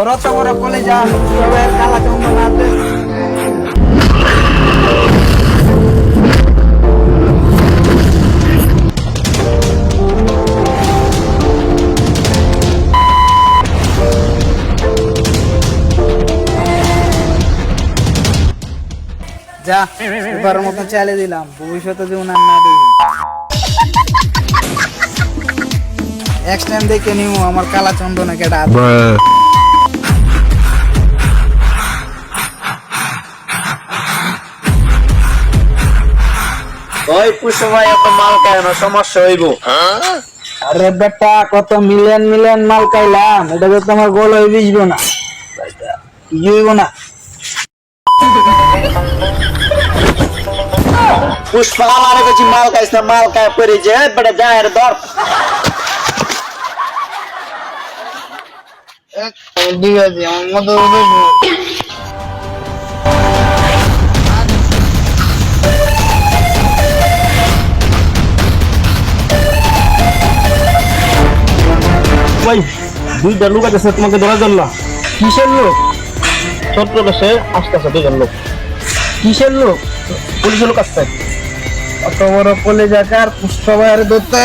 ওরা তো ওরা বলে যা তবে কালা চন্দন আছে। যা এবার মতো চালিয়ে দিলাম, ভবিষ্যতে যেমন আর না দেখি। নেক্সট টাইম দেখে নিও আমার কালা চন্দনে কেটা আছে। ওই পুষ্প ভাই এত মাল কেন সমস্যা হইব? আরে বেটা কত মিলিয়ন মিলিয়ন মাল খাইলাম, এটা তো তোমার গোল হয়ে বিজবো না, কি হইব না। পুষ্প আমার কাছে মাল খাইছ না, মাল খায় পরে যে বেটা যায় রে ধর। ঠিক আছে আমার মতো ভাই দুইটা লোক আছে তোমাকে ধরার জন্য। কিসের লোক? ছোট্ট বেশে আসতেছে দুইজন লোক। কিসের লোক? পুলিশের লোক আসছে। অত বড় কলেজ আকার পুষ্প ভাইয়ের ধরতে